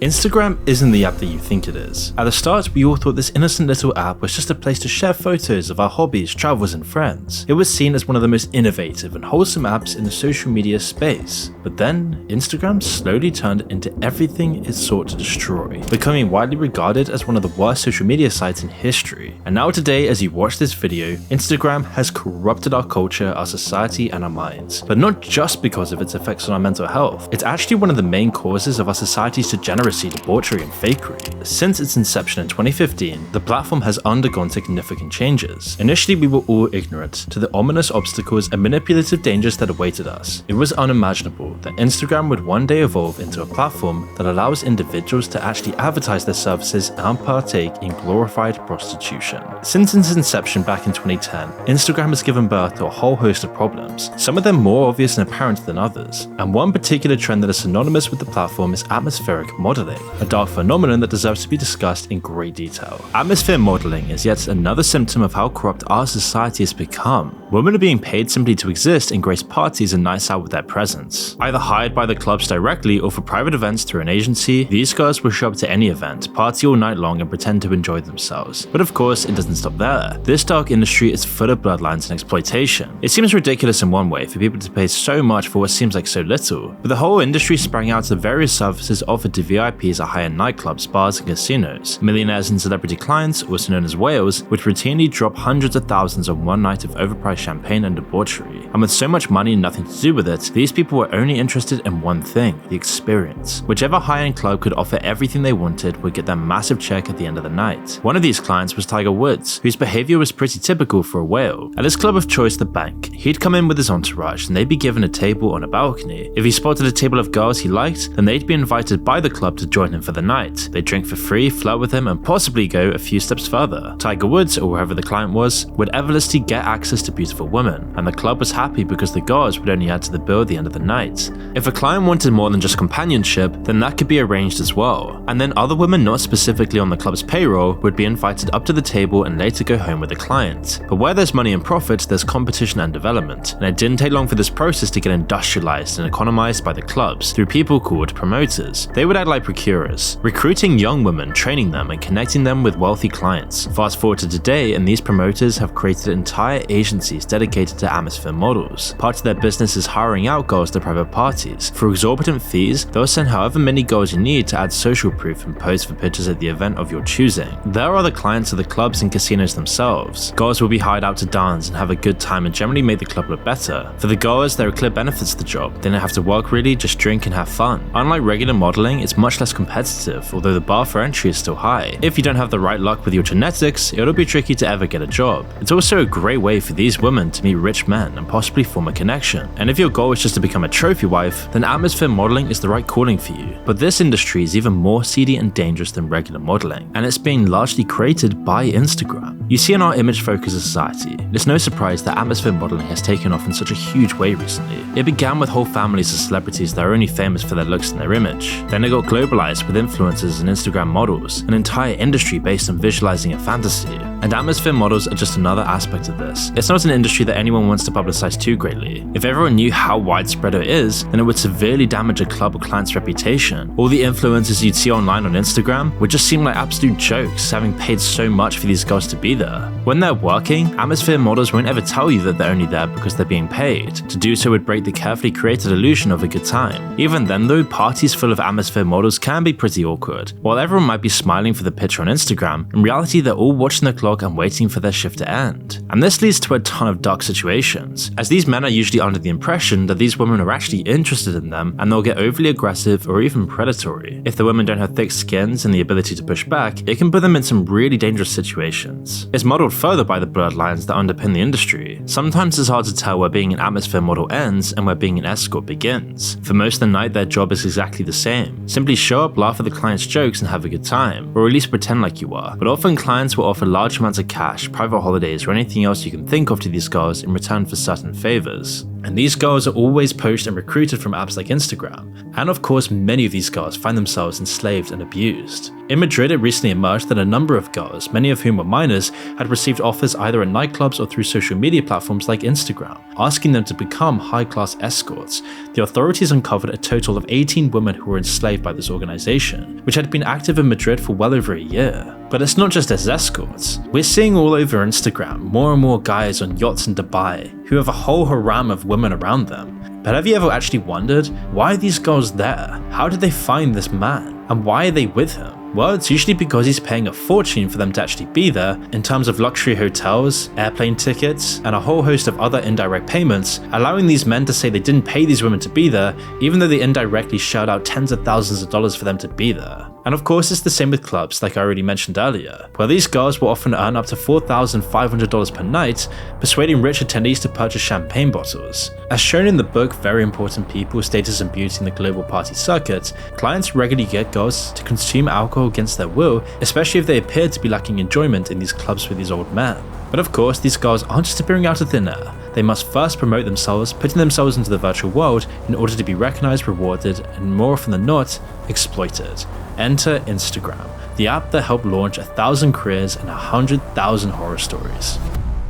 Instagram isn't the app that you think it is. At the start, we all thought this innocent little app was just a place to share photos of our hobbies, travels, and friends. It was seen as one of the most innovative and wholesome apps in the social media space. But then, Instagram slowly turned into everything it sought to destroy, becoming widely regarded as one of the worst social media sites in history. And now today, as you watch this video, Instagram has corrupted our culture, our society, and our minds. But not just because of its effects on our mental health. It's actually one of the main causes of our society's degeneracy, debauchery, and fakery. Since its inception in 2015, the platform has undergone significant changes. Initially, we were all ignorant to the ominous obstacles and manipulative dangers that awaited us. It was unimaginable that Instagram would one day evolve into a platform that allows individuals to actually advertise their services and partake in glorified prostitution. Since its inception back in 2010, Instagram has given birth to a whole host of problems, some of them more obvious and apparent than others. And one particular trend that is synonymous with the platform is atmospheric modeling, a dark phenomenon that deserves to be discussed in great detail. Atmosphere modeling is yet another symptom of how corrupt our society has become. Women are being paid simply to exist and grace parties and nights out with their presence. Either hired by the clubs directly or for private events through an agency, these girls will show up to any event, party all night long, and pretend to enjoy themselves. But of course, it doesn't stop there. This dark industry is full of bloodlines and exploitation. It seems ridiculous in one way for people to pay so much for what seems like so little, but the whole industry sprang out of the various services offered to VIPs at high-end nightclubs, bars, and casinos. Millionaires and celebrity clients, also known as whales, would routinely drop hundreds of thousands on one night of overpriced champagne and debauchery. And with so much money and nothing to do with it, these people were only interested in one thing: the experience. Whichever high-end club could offer everything they wanted would get their massive check at the end of the night. One of these clients was Tiger Woods, whose behavior was pretty typical for a whale. At his club of choice, the Bank, he'd come in with his entourage and they'd be given a table on a balcony. If he spotted a table of girls he liked, then they'd be invited by the club to join him for the night. They'd drink for free, flirt with him, and possibly go a few steps further. Tiger Woods, or whoever the client was, would effortlessly get access to beautiful women, and the club was happy because the girls would only add to the bill at the end of the night. If a client wanted more than just companionship, then that could be arranged as well. And then other women not specifically on the club's payroll would be invited up to the table and later go home with the client. But where there's money and profit, there's competition and development, and it didn't take long for this process to get industrialized and economized by the clubs through people called promoters. They would act like procurers, recruiting young women, training them, and connecting them with wealthy clients. Fast forward to today, and these promoters have created entire agencies dedicated to atmosphere models. Part of their business is hiring out girls to private parties. For exorbitant fees, they'll send however many girls you need to add social proof and pose for pictures at the event of your choosing. There are the clients of the clubs and casinos themselves. Girls will be hired out to dance and have a good time and generally make the club look better. For the girls, there are clear benefits to the job. They don't have to work really, just drink and have fun. Unlike regular modeling, it's much less competitive, although the bar for entry is still high. If you don't have the right luck with your genetics, it'll be tricky to ever get a job. It's also a great way for these women to meet rich men and possibly form a connection. And if your goal is just to become a trophy wife, then atmosphere modeling is the right calling for you. But this industry is even more seedy and dangerous than regular modeling, and it's being largely created by Instagram. You see, in our image-focused society, it's no surprise that atmosphere modeling has taken off in such a huge way recently. It began with whole families of celebrities that are only famous for their looks and their image. Then it got globalized with influencers and Instagram models, an entire industry based on visualizing a fantasy. And atmosphere models are just another aspect of this. It's not an industry that anyone wants to publicize too greatly. If everyone knew how widespread it is, then it would severely damage a club or client's reputation. All the influencers you'd see online on Instagram would just seem like absolute jokes, having paid so much for these girls to be there. When they're working, atmosphere models won't ever tell you that they're only there because they're being paid. To do so would break the carefully created illusion of a good time. Even then though, parties full of atmosphere models can be pretty awkward. While everyone might be smiling for the picture on Instagram, in reality they're all watching the clock and waiting for their shift to end. And this leads to a ton of dark situations, as these men are usually under the impression that these women are actually interested in them, and they'll get overly aggressive or even predatory. If the women don't have thick skins and the ability to push back, it can put them in some really dangerous situations. It's modeled further by the bloodlines that underpin the industry. Sometimes it's hard to tell where being an atmosphere model ends and where being an escort begins. For most of the night, their job is exactly the same. Simply show up, laugh at the client's jokes, and have a good time, or at least pretend like you are. But often clients will offer large amounts of cash, private holidays, or anything else you can think of to these girls in return for certain favors. And these girls are always poached and recruited from apps like Instagram. And of course, many of these girls find themselves enslaved and abused. In Madrid, it recently emerged that a number of girls, many of whom were minors, had received offers either at nightclubs or through social media platforms like Instagram, asking them to become high-class escorts. The authorities uncovered a total of 18 women who were enslaved by this organization, which had been active in Madrid for well over a year. But it's not just as escorts. We're seeing all over Instagram more and more guys on yachts in Dubai who have a whole harem of women around them. But have you ever actually wondered, why are these girls there? How did they find this man? And why are they with him? Well, it's usually because he's paying a fortune for them to actually be there in terms of luxury hotels, airplane tickets, and a whole host of other indirect payments, allowing these men to say they didn't pay these women to be there, even though they indirectly shelled out tens of thousands of dollars for them to be there. And of course, it's the same with clubs, like I already mentioned earlier, where these girls will often earn up to $4,500 per night, persuading rich attendees to purchase champagne bottles. As shown in the book Very Important People, Status and Beauty in the Global Party Circuit, clients regularly get girls to consume alcohol against their will, especially if they appear to be lacking enjoyment in these clubs with these old men. But of course, these girls aren't just appearing out of thin air. They must first promote themselves, putting themselves into the virtual world in order to be recognized, rewarded, and more often than not, exploited. Enter Instagram, the app that helped launch 1,000 careers and 100,000 horror stories.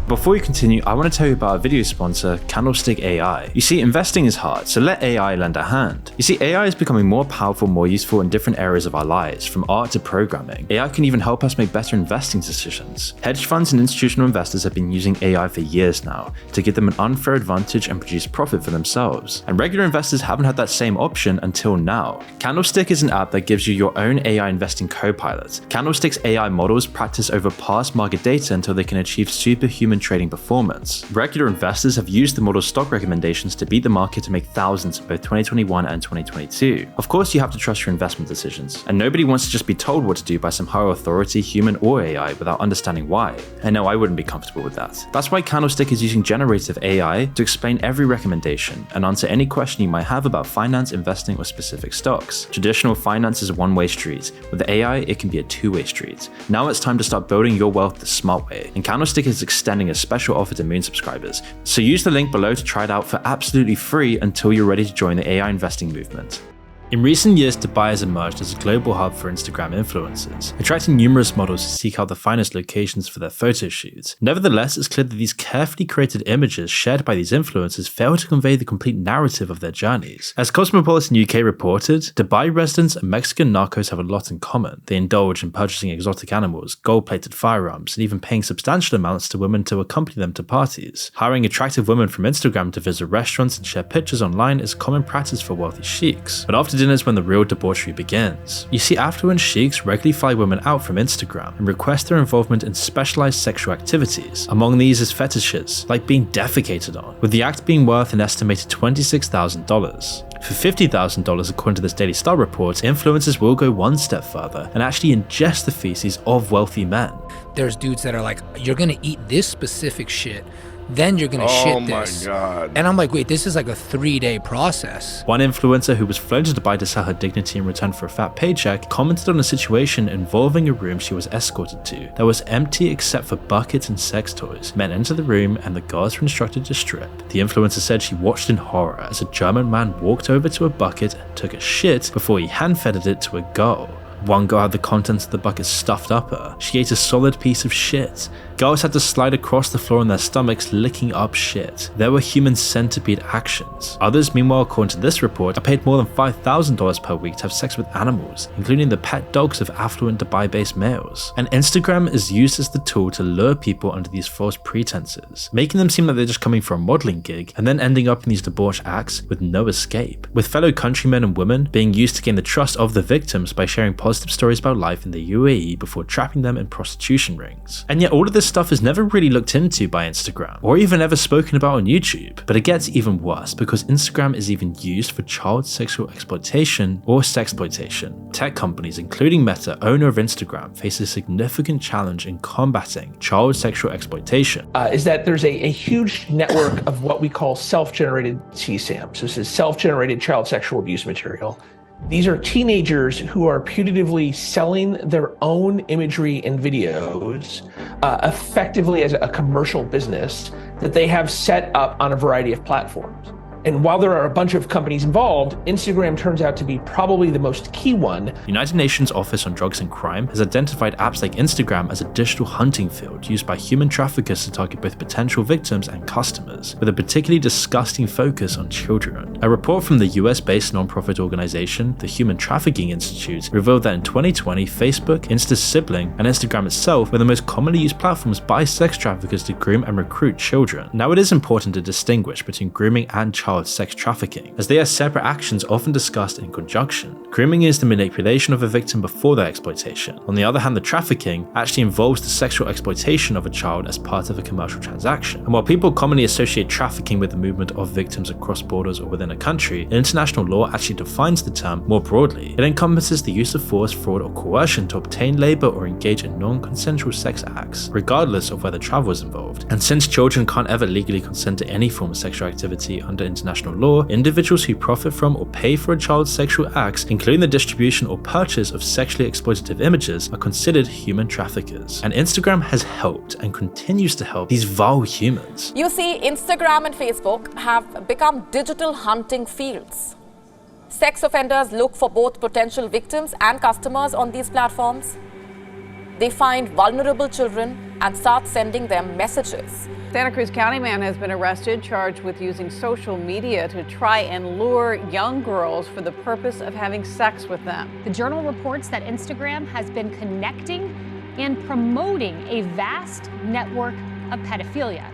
Before we continue, I want to tell you about our video sponsor, Candlestick AI. You see, investing is hard, so let AI lend a hand. You see, AI is becoming more powerful, more useful in different areas of our lives, from art to programming. AI can even help us make better investing decisions. Hedge funds and institutional investors have been using AI for years now to give them an unfair advantage and produce profit for themselves. And regular investors haven't had that same option until now. Candlestick is an app that gives you your own AI investing co-pilot. Candlestick's AI models practice over past market data until they can achieve superhuman trading performance. Regular investors have used the model's stock recommendations to beat the market to make thousands in both 2021 and 2022. Of course, you have to trust your investment decisions, and nobody wants to just be told what to do by some higher authority, human or AI, without understanding why. And no, I wouldn't be comfortable with that. That's why Candlestick is using generative AI to explain every recommendation and answer any question you might have about finance, investing, or specific stocks. Traditional finance is a one-way street. With AI, it can be a two-way street. Now it's time to start building your wealth the smart way, and Candlestick is extending a special offer to Moon subscribers. So use the link below to try it out for absolutely free until you're ready to join the AI investing movement. In recent years, Dubai has emerged as a global hub for Instagram influencers, attracting numerous models to seek out the finest locations for their photo shoots. Nevertheless, it's clear that these carefully created images shared by these influencers fail to convey the complete narrative of their journeys. As Cosmopolitan UK reported, Dubai residents and Mexican narcos have a lot in common. They indulge in purchasing exotic animals, gold-plated firearms, and even paying substantial amounts to women to accompany them to parties. Hiring attractive women from Instagram to visit restaurants and share pictures online is common practice for wealthy sheiks. But after dinner is when the real debauchery begins. You see, affluent sheiks regularly fly women out from Instagram and request their involvement in specialized sexual activities. Among these is fetishes, like being defecated on, with the act being worth an estimated $26,000. For $50,000, according to this Daily Star report, influencers will go one step further and actually ingest the feces of wealthy men. There's dudes that are like, you're gonna eat this specific shit, then you're gonna shit this. Oh my God. And I'm like, wait, this is like a 3-day process. One influencer who was flown to Dubai to sell her dignity in return for a fat paycheck commented on a situation involving a room she was escorted to that was empty except for buckets and sex toys. Men entered the room and the guards were instructed to strip. The influencer said she watched in horror as a German man walked over to a bucket and took a shit before he hand-fedded it to a girl. One girl had the contents of the bucket stuffed up her. She ate a solid piece of shit. Girls had to slide across the floor on their stomachs, licking up shit. There were human centipede actions. Others, meanwhile, according to this report, are paid more than $5,000 per week to have sex with animals, including the pet dogs of affluent Dubai-based males. And Instagram is used as the tool to lure people under these false pretenses, making them seem like they're just coming for a modeling gig and then ending up in these debauched acts with no escape, with fellow countrymen and women being used to gain the trust of the victims by sharing positive stories about life in the UAE before trapping them in prostitution rings. And yet all of this stuff is never really looked into by Instagram, or even ever spoken about on YouTube. But it gets even worse because Instagram is even used for child sexual exploitation or sexploitation. Tech companies, including Meta, owner of Instagram, face a significant challenge in combating child sexual exploitation. Is that there's a huge network of what we call self-generated CSAM. So this is self-generated child sexual abuse material. These are teenagers who are putatively selling their own imagery and videos effectively as a commercial business that they have set up on a variety of platforms. And while there are a bunch of companies involved, Instagram turns out to be probably the most key one. The United Nations Office on Drugs and Crime has identified apps like Instagram as a digital hunting field used by human traffickers to target both potential victims and customers, with a particularly disgusting focus on children. A report from the US-based nonprofit organization, the Human Trafficking Institute, revealed that in 2020, Facebook, Insta's sibling, and Instagram itself were the most commonly used platforms by sex traffickers to groom and recruit children. Now, it is important to distinguish between grooming and child sex trafficking, as they are separate actions often discussed in conjunction. Grooming is the manipulation of a victim before their exploitation. On the other hand, the trafficking actually involves the sexual exploitation of a child as part of a commercial transaction. And while people commonly associate trafficking with the movement of victims across borders or within a country, international law actually defines the term more broadly. It encompasses the use of force, fraud, or coercion to obtain labor or engage in non-consensual sex acts, regardless of whether travel is involved. And since children can't ever legally consent to any form of sexual activity under international law, individuals who profit from or pay for a child's sexual acts, including the distribution or purchase of sexually exploitative images, are considered human traffickers. And Instagram has helped and continues to help these vile humans. You see, Instagram and Facebook have become digital hunting fields. Sex offenders look for both potential victims and customers on these platforms. They find vulnerable children and start sending them messages. Santa Cruz County man has been arrested, charged with using social media to try and lure young girls for the purpose of having sex with them. The Journal reports that Instagram has been connecting and promoting a vast network of pedophilia.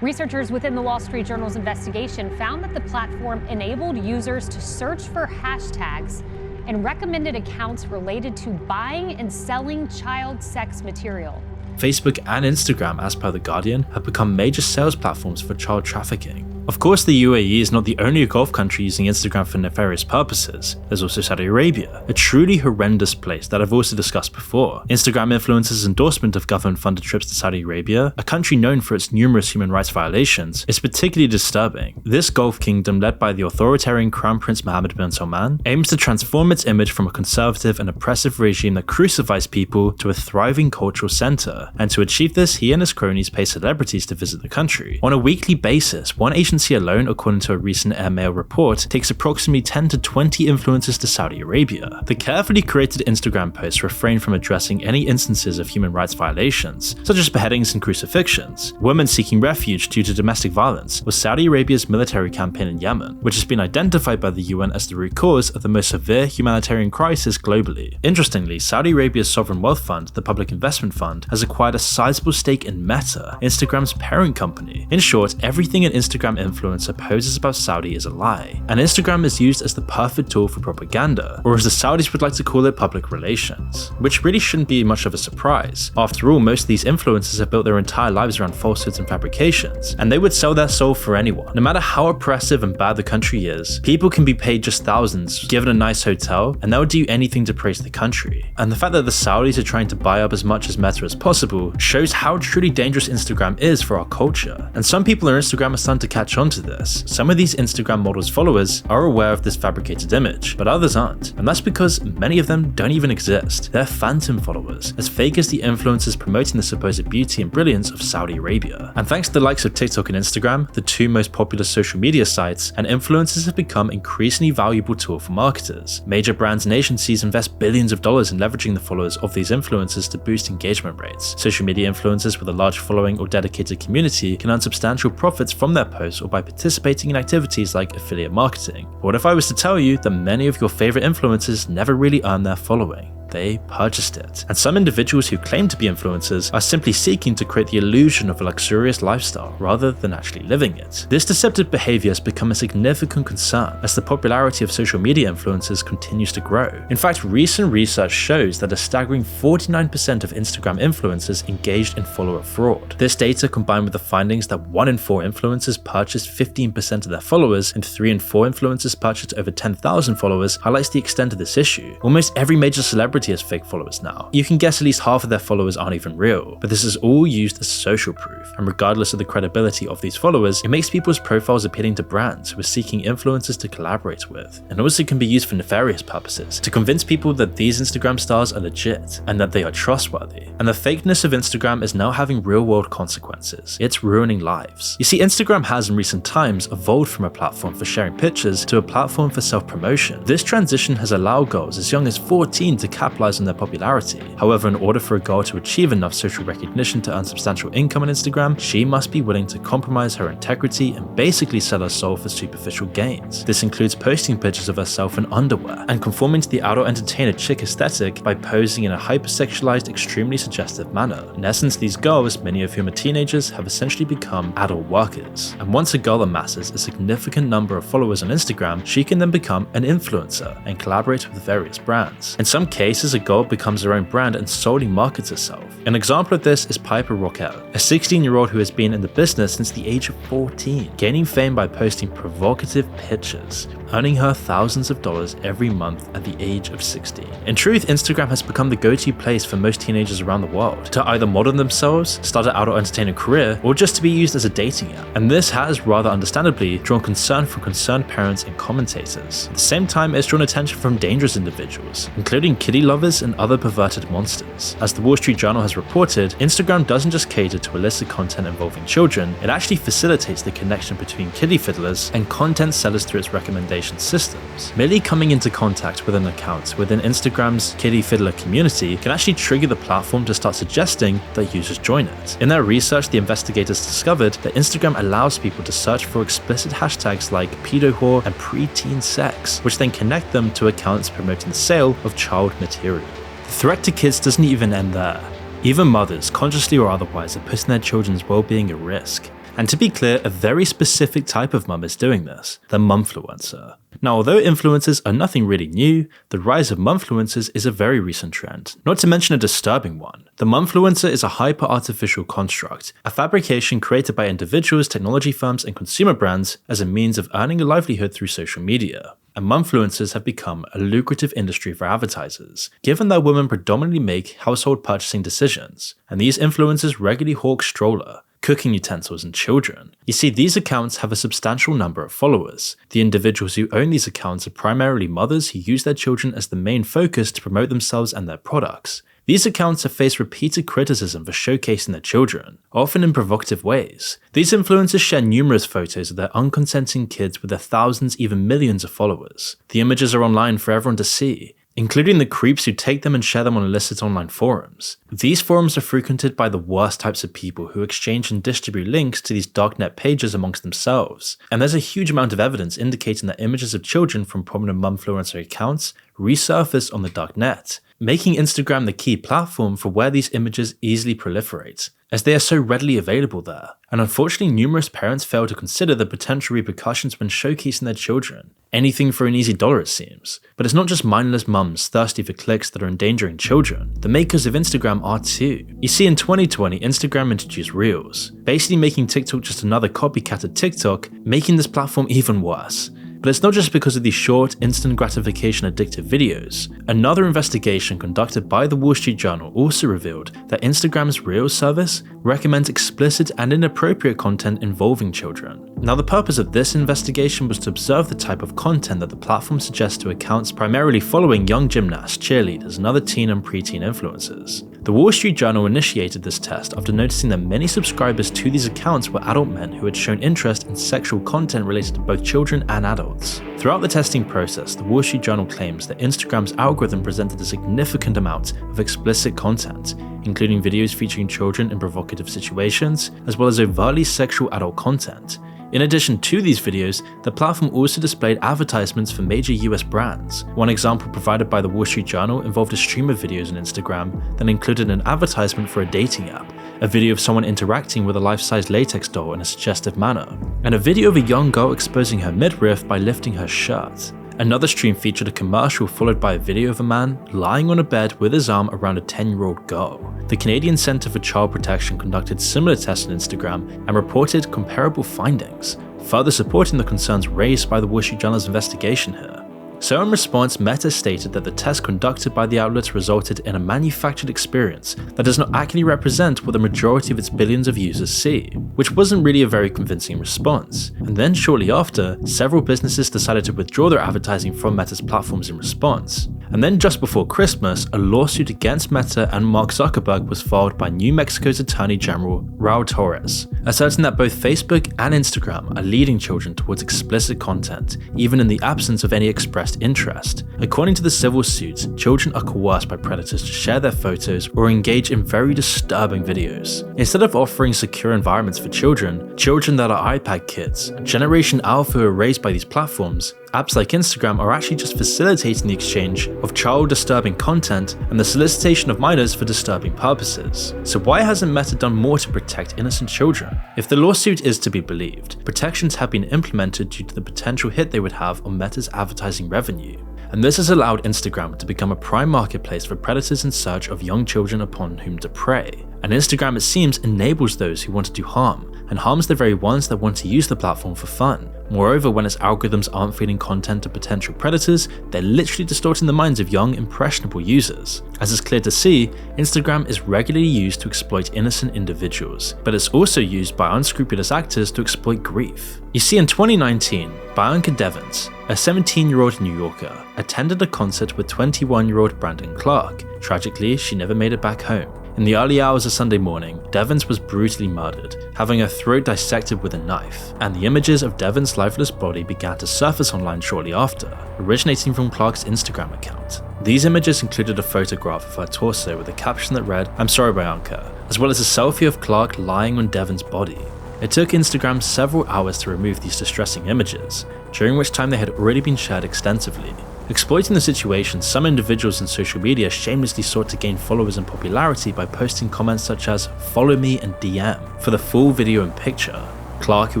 Researchers within the Wall Street Journal's investigation found that the platform enabled users to search for hashtags and recommended accounts related to buying and selling child sex material. Facebook and Instagram, as per The Guardian, have become major sales platforms for child trafficking. Of course, the UAE is not the only Gulf country using Instagram for nefarious purposes. There's also Saudi Arabia, a truly horrendous place that I've also discussed before. Instagram influencers' endorsement of government-funded trips to Saudi Arabia, a country known for its numerous human rights violations, is particularly disturbing. This Gulf kingdom, led by the authoritarian Crown Prince Mohammed bin Salman, aims to transform its image from a conservative and oppressive regime that crucifies people to a thriving cultural center. And to achieve this, he and his cronies pay celebrities to visit the country. On a weekly basis, one agency alone, according to a recent Airmail report, takes approximately 10 to 20 influencers to Saudi Arabia. The carefully created Instagram posts refrain from addressing any instances of human rights violations, such as beheadings and crucifixions, women seeking refuge due to domestic violence, or Saudi Arabia's military campaign in Yemen, which has been identified by the UN as the root cause of the most severe humanitarian crisis globally. Interestingly, Saudi Arabia's sovereign wealth fund, the Public Investment Fund, has acquired a sizable stake in Meta, Instagram's parent company. In short, everything an Instagram influencer poses about Saudi is a lie, and Instagram is used as the perfect tool for propaganda, or as the Saudis would like to call it, public relations, which really shouldn't be much of a surprise. After all, most of these influencers have built their entire lives around falsehoods and fabrications, and they would sell their soul for anyone. No matter how oppressive and bad the country is, people can be paid just thousands, given a nice hotel, and they'll do anything to praise the country. And the fact that the Saudis are trying to buy up as much as Meta as possible shows how truly dangerous Instagram is for our culture. And some people on Instagram are starting to catch on to this. Some of these Instagram models' followers are aware of this fabricated image, but others aren't. And that's because many of them don't even exist. They're phantom followers, as fake as the influencers promoting the supposed beauty and brilliance of Saudi Arabia. And thanks to the likes of TikTok and Instagram, the two most popular social media sites, and influencers have become increasingly valuable tool for marketers. Major brands and agencies invest billions of dollars in leveraging the followers of these influencers to boost engagement rates. Social media influencers with a large following or dedicated community can earn substantial profits from their posts or by participating in activities like affiliate marketing. But what if I was to tell you that many of your favorite influencers never really earn their following? They purchased it. And some individuals who claim to be influencers are simply seeking to create the illusion of a luxurious lifestyle rather than actually living it. This deceptive behavior has become a significant concern as the popularity of social media influencers continues to grow. In fact, recent research shows that a staggering 49% of Instagram influencers engaged in follower fraud. This data, combined with the findings that 1 in 4 influencers purchased 15% of their followers and 3 in 4 influencers purchased over 10,000 followers, highlights the extent of this issue. Almost every major celebrity celebrity has fake followers now. You can guess at least half of their followers aren't even real, but this is all used as social proof, and regardless of the credibility of these followers, it makes people's profiles appealing to brands who are seeking influencers to collaborate with, and also can be used for nefarious purposes, to convince people that these Instagram stars are legit, and that they are trustworthy. And the fakeness of Instagram is now having real-world consequences. It's ruining lives. You see, Instagram has in recent times evolved from a platform for sharing pictures to a platform for self-promotion. This transition has allowed girls as young as 14 to capitalize on their popularity. However, in order for a girl to achieve enough social recognition to earn substantial income on Instagram, she must be willing to compromise her integrity and basically sell her soul for superficial gains. This includes posting pictures of herself in underwear and conforming to the adult entertainer chick aesthetic by posing in a hypersexualized, extremely suggestive manner. In essence, these girls, many of whom are teenagers, have essentially become adult workers. And once a girl amasses a significant number of followers on Instagram, she can then become an influencer and collaborate with various brands. In some cases, a girl becomes her own brand and solely markets herself. An example of this is Piper Rockell, a 16-year-old who has been in the business since the age of 14, gaining fame by posting provocative pictures, earning her thousands of dollars every month at the age of 16. In truth, Instagram has become the go-to place for most teenagers around the world to either model themselves, start an adult entertainer career, or just to be used as a dating app. And this has, rather understandably, drawn concern from concerned parents and commentators. At the same time, it's drawn attention from dangerous individuals, including kiddie lovers and other perverted monsters. As the Wall Street Journal has reported, Instagram doesn't just cater to illicit content involving children, it actually facilitates the connection between kiddie fiddlers and content sellers through its recommendation systems. Merely coming into contact with an account within Instagram's kiddie fiddler community can actually trigger the platform to start suggesting that users join it. In their research, the investigators discovered that Instagram allows people to search for explicit hashtags like pedo whore and preteen sex, which then connect them to accounts promoting the sale of child material. The threat to kids doesn't even end there. Even mothers, consciously or otherwise, are putting their children's well-being at risk. And to be clear, a very specific type of mum is doing this, the mumfluencer. Now, although influencers are nothing really new, the rise of mumfluencers is a very recent trend, not to mention a disturbing one. The mumfluencer is a hyper-artificial construct, a fabrication created by individuals, technology firms, and consumer brands as a means of earning a livelihood through social media. And mumfluencers have become a lucrative industry for advertisers, given that women predominantly make household purchasing decisions, and these influencers regularly hawk stroller, cooking utensils, and children. You see, these accounts have a substantial number of followers. The individuals who own these accounts are primarily mothers who use their children as the main focus to promote themselves and their products. These accounts have faced repeated criticism for showcasing their children, often in provocative ways. These influencers share numerous photos of their unconsenting kids with their thousands, even millions of followers. The images are online for everyone to see, including the creeps who take them and share them on illicit online forums. These forums are frequented by the worst types of people who exchange and distribute links to these darknet pages amongst themselves, and there's a huge amount of evidence indicating that images of children from prominent mumfluencer accounts resurface on the darknet, making Instagram the key platform for where these images easily proliferate, as they are so readily available there. And unfortunately, numerous parents fail to consider the potential repercussions when showcasing their children. Anything for an easy dollar, it seems. But it's not just mindless mums thirsty for clicks that are endangering children. The makers of Instagram are too. You see, in 2020, Instagram introduced Reels, basically making TikTok just another copycat of TikTok, making this platform even worse. But it's not just because of these short, instant gratification addictive videos. Another investigation conducted by the Wall Street Journal also revealed that Instagram's Reels service recommends explicit and inappropriate content involving children. Now, the purpose of this investigation was to observe the type of content that the platform suggests to accounts primarily following young gymnasts, cheerleaders, and other teen and preteen influencers. The Wall Street Journal initiated this test after noticing that many subscribers to these accounts were adult men who had shown interest in sexual content related to both children and adults. Throughout the testing process, the Wall Street Journal claims that Instagram's algorithm presented a significant amount of explicit content, including videos featuring children in provocative situations, as well as overtly sexual adult content. In addition to these videos, the platform also displayed advertisements for major US brands. One example provided by the Wall Street Journal involved a stream of videos on Instagram that included an advertisement for a dating app, a video of someone interacting with a life-size latex doll in a suggestive manner, and a video of a young girl exposing her midriff by lifting her shirt. Another stream featured a commercial followed by a video of a man lying on a bed with his arm around a 10-year-old girl. The Canadian Centre for Child Protection conducted similar tests on Instagram and reported comparable findings, further supporting the concerns raised by the Wall Street Journal's investigation here. So in response, Meta stated that the test conducted by the outlets resulted in a manufactured experience that does not accurately represent what the majority of its billions of users see, which wasn't really a very convincing response. And then shortly after, several businesses decided to withdraw their advertising from Meta's platforms in response. And then just before Christmas, a lawsuit against Meta and Mark Zuckerberg was filed by New Mexico's Attorney General Raul Torres, asserting that both Facebook and Instagram are leading children towards explicit content, even in the absence of any expressed interest. According to the civil suit, children are coerced by predators to share their photos or engage in very disturbing videos. Instead of offering secure environments for children that are iPad kids, Generation Alpha who are raised by these platforms, apps like Instagram are actually just facilitating the exchange of child-disturbing content and the solicitation of minors for disturbing purposes. So why hasn't Meta done more to protect innocent children? If the lawsuit is to be believed, protections have been implemented due to the potential hit they would have on Meta's advertising revenue. And this has allowed Instagram to become a prime marketplace for predators in search of young children upon whom to prey. And Instagram, it seems, enables those who want to do harm, and harms the very ones that want to use the platform for fun. Moreover, when its algorithms aren't feeding content to potential predators, they're literally distorting the minds of young, impressionable users. As it's clear to see, Instagram is regularly used to exploit innocent individuals, but it's also used by unscrupulous actors to exploit grief. You see, in 2019, Bianca Devins, a 17-year-old New Yorker, attended a concert with 21-year-old Brandon Clark. Tragically, she never made it back home. In the early hours of Sunday morning, Devins was brutally murdered, having her throat dissected with a knife, and the images of Devins' lifeless body began to surface online shortly after, originating from Clark's Instagram account. These images included a photograph of her torso with a caption that read, "I'm sorry Bianca," as well as a selfie of Clark lying on Devins' body. It took Instagram several hours to remove these distressing images, during which time they had already been shared extensively. Exploiting the situation, some individuals in social media shamelessly sought to gain followers and popularity by posting comments such as "follow me" and "DM" for the full video and picture. Clark, who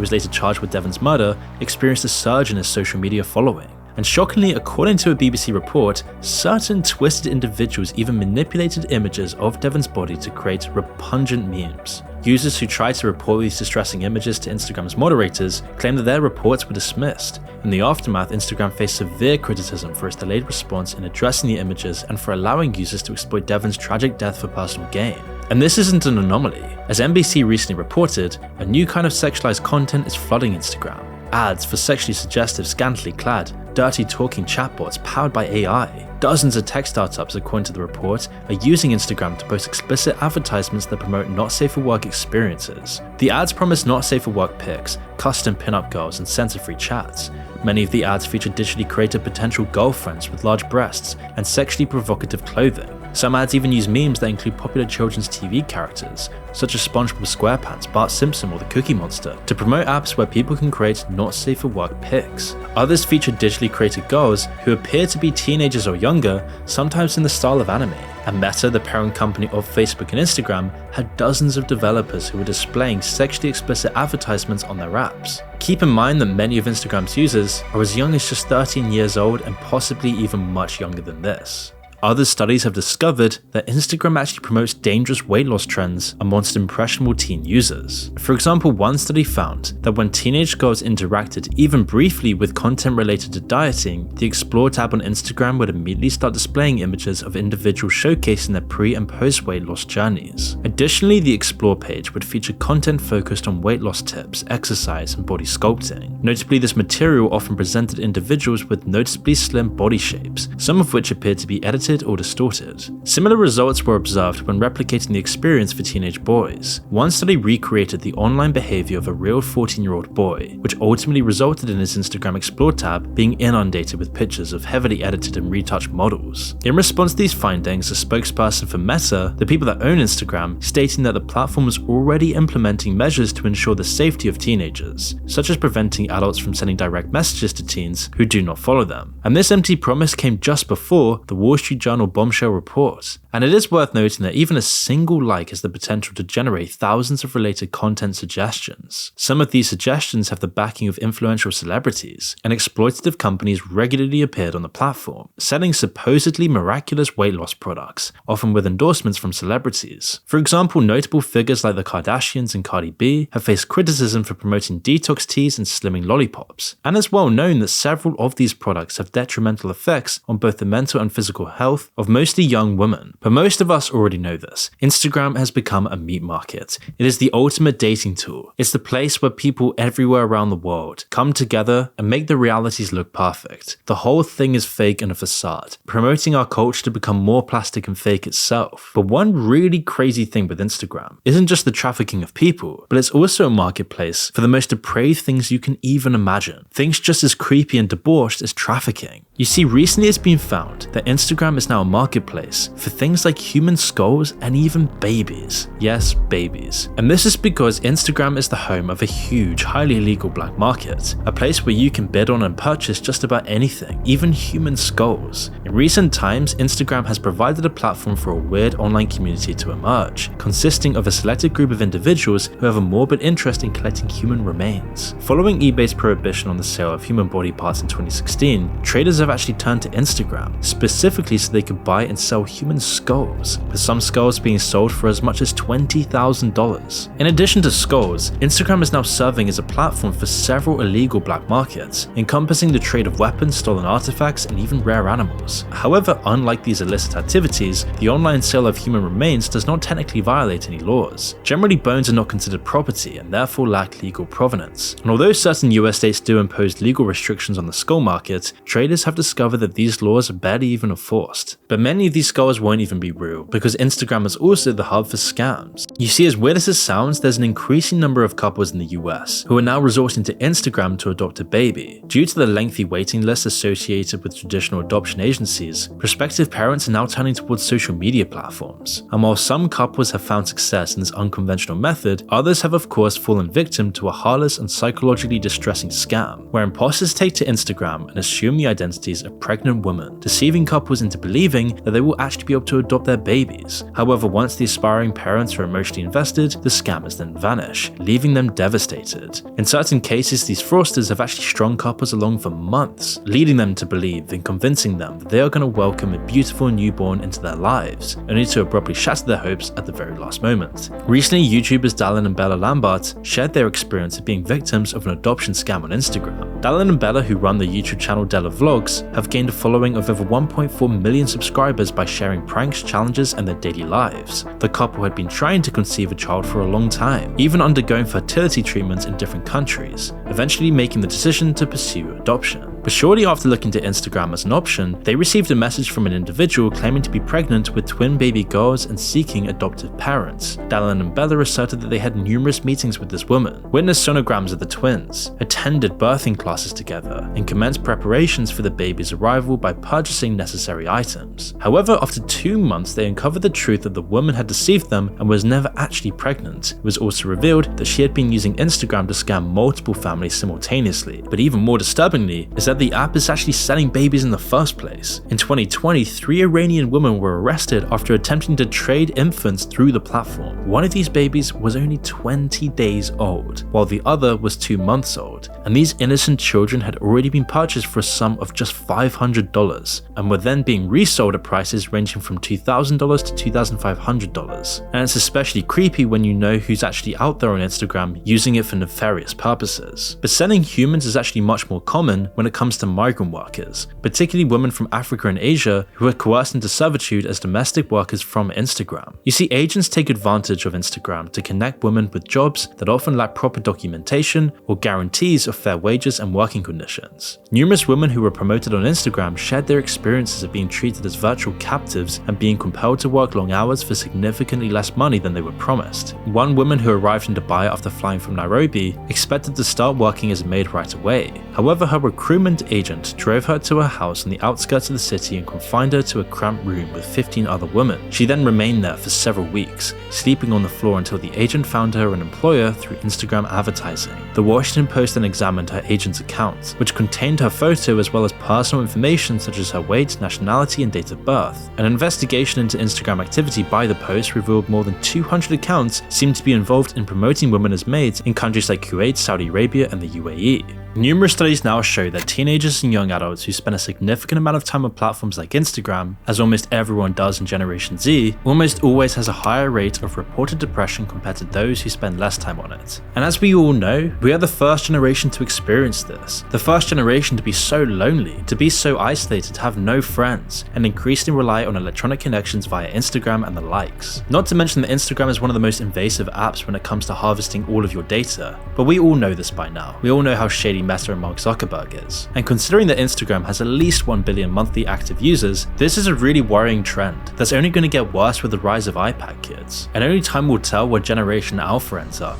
was later charged with Devins' murder, experienced a surge in his social media following. And shockingly, according to a BBC report, certain twisted individuals even manipulated images of Devins' body to create repugnant memes. Users who tried to report these distressing images to Instagram's moderators claimed that their reports were dismissed. In the aftermath, Instagram faced severe criticism for its delayed response in addressing the images and for allowing users to exploit Devins' tragic death for personal gain. And this isn't an anomaly. As NBC recently reported, a new kind of sexualized content is flooding Instagram. Ads for sexually suggestive, scantily clad, dirty talking chatbots powered by AI. Dozens of tech startups, according to the report, are using Instagram to post explicit advertisements that promote not safe for work experiences. The ads promise not safe for work pics, custom pinup girls, and censor-free chats. Many of the ads feature digitally created potential girlfriends with large breasts and sexually provocative clothing. Some ads even use memes that include popular children's TV characters, such as SpongeBob SquarePants, Bart Simpson, or the Cookie Monster, to promote apps where people can create not safe for work pics. Others feature digitally created girls who appear to be teenagers or younger, sometimes in the style of anime. And Meta, the parent company of Facebook and Instagram, had dozens of developers who were displaying sexually explicit advertisements on their apps. Keep in mind that many of Instagram's users are as young as just 13 years old and possibly even much younger than this. Other studies have discovered that Instagram actually promotes dangerous weight loss trends amongst impressionable teen users. For example, one study found that when teenage girls interacted even briefly with content related to dieting, the Explore tab on Instagram would immediately start displaying images of individuals showcasing their pre- and post-weight loss journeys. Additionally, the Explore page would feature content focused on weight loss tips, exercise, and body sculpting. Notably, this material often presented individuals with noticeably slim body shapes, some of which appeared to be edited or distorted. Similar results were observed when replicating the experience for teenage boys. One study recreated the online behavior of a real 14-year-old boy, which ultimately resulted in his Instagram Explore tab being inundated with pictures of heavily edited and retouched models. In response to these findings, a spokesperson for Meta, the people that own Instagram, stating that the platform was already implementing measures to ensure the safety of teenagers, such as preventing adults from sending direct messages to teens who do not follow them. And this empty promise came just before the Wall Street Street Journal bombshell report. And it is worth noting that even a single like has the potential to generate thousands of related content suggestions. Some of these suggestions have the backing of influential celebrities, and exploitative companies regularly appeared on the platform, selling supposedly miraculous weight loss products, often with endorsements from celebrities. For example, notable figures like the Kardashians and Cardi B have faced criticism for promoting detox teas and slimming lollipops, and it's well known that several of these products have detrimental effects on both the mental and physical health of mostly young women. But most of us already know this. Instagram has become a meat market. It is the ultimate dating tool. It's the place where people everywhere around the world come together and make the realities look perfect. The whole thing is fake and a facade, promoting our culture to become more plastic and fake itself. But one really crazy thing with Instagram isn't just the trafficking of people, but it's also a marketplace for the most depraved things you can even imagine. Things just as creepy and debauched as trafficking. You see, recently it's been found that Instagram is now a marketplace for things like human skulls and even babies. Yes, babies. And this is because Instagram is the home of a huge, highly illegal black market, a place where you can bid on and purchase just about anything, even human skulls. In recent times, Instagram has provided a platform for a weird online community to emerge, consisting of a selected group of individuals who have a morbid interest in collecting human remains. Following eBay's prohibition on the sale of human body parts in 2016, traders have actually turned to Instagram, specifically so they could buy and sell human skulls, with some skulls being sold for as much as $20,000. In addition to skulls, Instagram is now serving as a platform for several illegal black markets, encompassing the trade of weapons, stolen artifacts, and even rare animals. However, unlike these illicit activities, the online sale of human remains does not technically violate any laws. Generally, bones are not considered property and therefore lack legal provenance. And although certain US states do impose legal restrictions on the skull market, traders have discovered that these laws are barely even enforced. But many of these skulls won't even be real, because Instagram is also the hub for scams. You see, as weird as it sounds, there's an increasing number of couples in the US who are now resorting to Instagram to adopt a baby. Due to the lengthy waiting lists associated with traditional adoption agencies, prospective parents are now turning towards social media platforms. And while some couples have found success in this unconventional method, others have of course fallen victim to a heartless and psychologically distressing scam, where imposters take to Instagram and assume the identities of pregnant women, deceiving couples into believing that they will actually be able to adopt their babies. However, once the aspiring parents are emotionally invested, the scammers then vanish, leaving them devastated. In certain cases, these fraudsters have actually strung couples along for months, leading them to believe and convincing them that they are going to welcome a beautiful newborn into their lives, only to abruptly shatter their hopes at the very last moment. Recently, YouTubers Dallin and Bella Lambert shared their experience of being victims of an adoption scam on Instagram. Dallin and Bella, who run the YouTube channel Della Vlogs, have gained a following of over 1.4 million subscribers by sharing pranks, challenges, and their daily lives. The couple had been trying to conceive a child for a long time, even undergoing fertility treatments in different countries, eventually making the decision to pursue adoption. But shortly after looking to Instagram as an option, they received a message from an individual claiming to be pregnant with twin baby girls and seeking adoptive parents. Dallin and Bella asserted that they had numerous meetings with this woman, witnessed sonograms of the twins, attended birthing classes together, and commenced preparations for the baby's arrival by purchasing necessary items. However, after 2 months, they uncovered the truth that the woman had deceived them and was never actually pregnant. It was also revealed that she had been using Instagram to scam multiple families simultaneously. But even more disturbingly is that the app is actually selling babies in the first place. In 2020, 3 Iranian women were arrested after attempting to trade infants through the platform. One of these babies was only 20 days old, while the other was 2 months old, and these innocent children had already been purchased for a sum of just $500, and were then being resold at prices ranging from $2,000 to $2,500. And it's especially creepy when you know who's actually out there on Instagram using it for nefarious purposes. But selling humans is actually much more common when it comes to migrant workers, particularly women from Africa and Asia who are coerced into servitude as domestic workers from Instagram. You see, agents take advantage of Instagram to connect women with jobs that often lack proper documentation or guarantees of fair wages and working conditions. Numerous women who were promoted on Instagram shared their experiences of being treated as virtual captives and being compelled to work long hours for significantly less money than they were promised. One woman who arrived in Dubai after flying from Nairobi expected to start working as a maid right away. However, her recruitment government agent drove her to her house on the outskirts of the city and confined her to a cramped room with 15 other women. She then remained there for several weeks, sleeping on the floor until the agent found her an employer through Instagram advertising. The Washington Post then examined her agent's account, which contained her photo as well as personal information such as her weight, nationality, and date of birth. An investigation into Instagram activity by the Post revealed more than 200 accounts seemed to be involved in promoting women as maids in countries like Kuwait, Saudi Arabia, and the UAE. Numerous studies now show that teenagers and young adults who spend a significant amount of time on platforms like Instagram, as almost everyone does in Generation Z, almost always has a higher rate of reported depression compared to those who spend less time on it. And as we all know, we are the first generation to experience this. The first generation to be so lonely, to be so isolated, to have no friends, and increasingly rely on electronic connections via Instagram and the likes. Not to mention that Instagram is one of the most invasive apps when it comes to harvesting all of your data, but we all know this by now. We all know how shady Meta and Mark Zuckerberg is. And considering that Instagram has at least 1 billion monthly active users, this is a really worrying trend that's only going to get worse with the rise of iPad kids. And only time will tell what generation Alpha ends up.